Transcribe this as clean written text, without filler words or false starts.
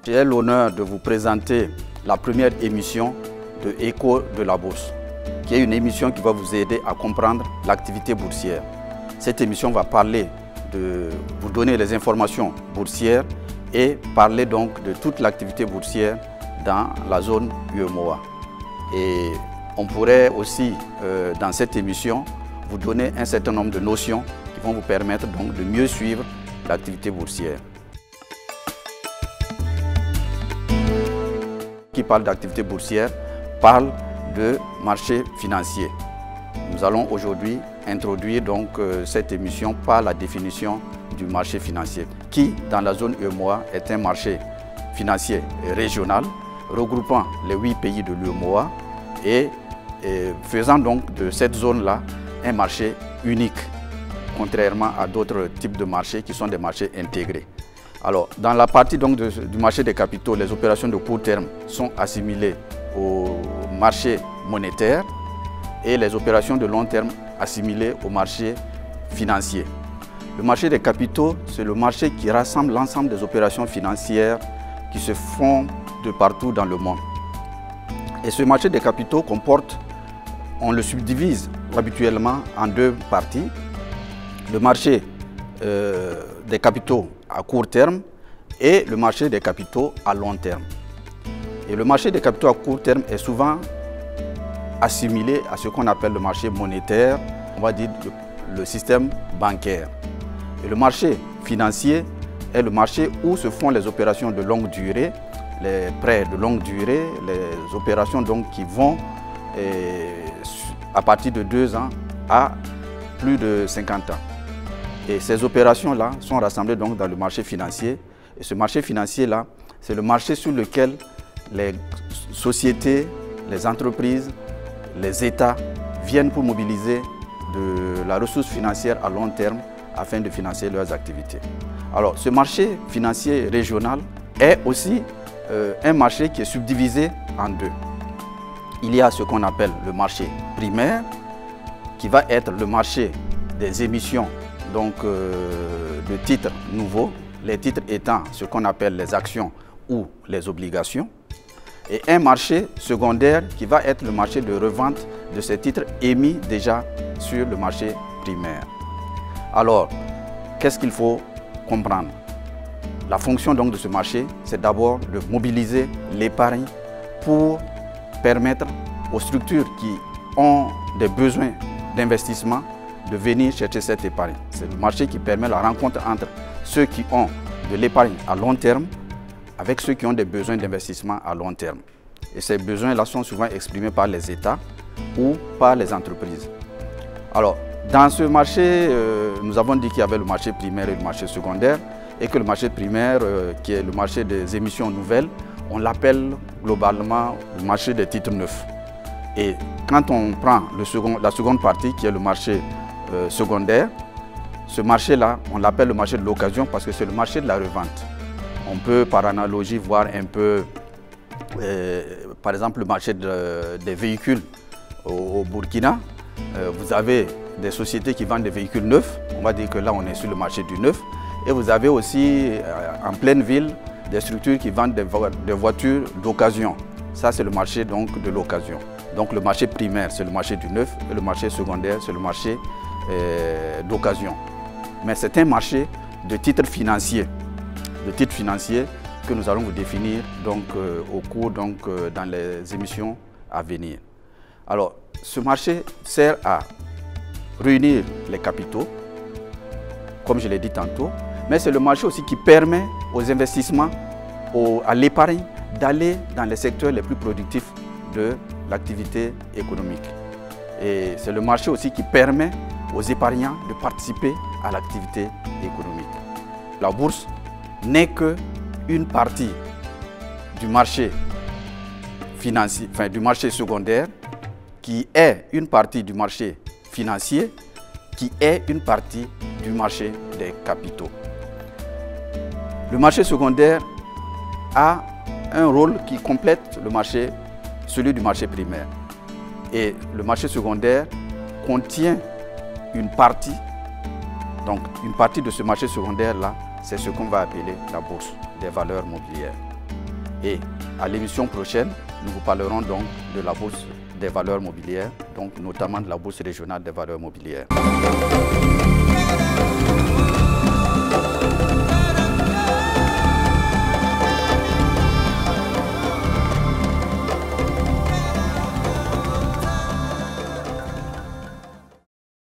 J'ai l'honneur de vous présenter la première émission de Écho de la Bourse, qui est une émission qui va vous aider à comprendre l'activité boursière. Cette émission va parler de vous donner les informations boursières et parler donc de toute l'activité boursière dans la zone UEMOA. Et on pourrait aussi, dans cette émission, vous donner un certain nombre de notions qui vont vous permettre donc de mieux suivre l'activité boursière. Qui parle d'activité boursière parle de marché financier. Nous allons aujourd'hui introduire donc cette émission par la définition du marché financier, qui dans la zone UEMOA est un marché financier régional regroupant les 8 pays de l'UEMOA et faisant donc de cette zone-là un marché unique, contrairement à d'autres types de marchés qui sont des marchés intégrés. Alors, dans la partie donc du marché des capitaux, les opérations de court terme sont assimilées au marché monétaire et les opérations de long terme assimilées au marché financier. Le marché des capitaux, c'est le marché qui rassemble l'ensemble des opérations financières qui se font de partout dans le monde. Et ce marché des capitaux comporte, on le subdivise habituellement en deux parties. Le marché des capitaux à court terme et le marché des capitaux à long terme. Et le marché des capitaux à court terme est souvent assimilé à ce qu'on appelle le marché monétaire, on va dire le système bancaire. Et le marché financier est le marché où se font les opérations de longue durée, les prêts de longue durée, les opérations donc qui vont à partir de 2 ans à plus de 50 ans. Et ces opérations-là sont rassemblées donc dans le marché financier. Et ce marché financier-là, c'est le marché sur lequel les sociétés, les entreprises, les États viennent pour mobiliser de la ressource financière à long terme afin de financer leurs activités. Alors, ce marché financier régional est aussi un marché qui est subdivisé en deux. Il y a ce qu'on appelle le marché primaire, qui va être le marché des émissions donc, de titres nouveaux, les titres étant ce qu'on appelle les actions ou les obligations, et un marché secondaire qui va être le marché de revente de ces titres émis déjà sur le marché primaire. Alors, qu'est-ce qu'il faut comprendre? La fonction donc de ce marché, c'est d'abord de mobiliser l'épargne pour permettre aux structures qui ont des besoins d'investissement de venir chercher cette épargne. C'est le marché qui permet la rencontre entre ceux qui ont de l'épargne à long terme avec ceux qui ont des besoins d'investissement à long terme. Et ces besoins-là sont souvent exprimés par les États ou par les entreprises. Alors, dans ce marché, nous avons dit qu'il y avait le marché primaire et le marché secondaire, et que le marché primaire, qui est le marché des émissions nouvelles, on l'appelle globalement le marché des titres neufs. Et quand on prend la seconde partie, qui est le marché secondaire, ce marché-là, on l'appelle le marché de l'occasion parce que c'est le marché de la revente. On peut par analogie voir un peu, par exemple, le marché des véhicules au Burkina. Vous avez des sociétés qui vendent des véhicules neufs, on va dire que là on est sur le marché du neuf. Et vous avez aussi en pleine ville des structures qui vendent des voitures d'occasion. Ça c'est le marché donc de l'occasion. Donc le marché primaire c'est le marché du neuf et le marché secondaire c'est le marché d'occasion. Mais c'est un marché de titres financiers, que nous allons vous définir donc, au cours dans les émissions à venir. Alors, ce marché sert à réunir les capitaux, comme je l'ai dit tantôt, mais c'est le marché aussi qui permet aux investissements, à l'épargne, d'aller dans les secteurs les plus productifs de l'activité économique. Et c'est le marché aussi qui permet aux épargnants de participer à l'activité économique. La bourse n'est qu'une partie du marché financier, enfin du marché secondaire, qui est une partie du marché financier, qui est une partie du marché des capitaux. Le marché secondaire a un rôle qui complète celui du marché primaire. Et le marché secondaire contient une partie, donc une partie de ce marché secondaire-là, c'est ce qu'on va appeler la bourse des valeurs mobilières. Et à l'émission prochaine, nous vous parlerons donc de la bourse des valeurs mobilières, donc notamment de la bourse régionale des valeurs mobilières.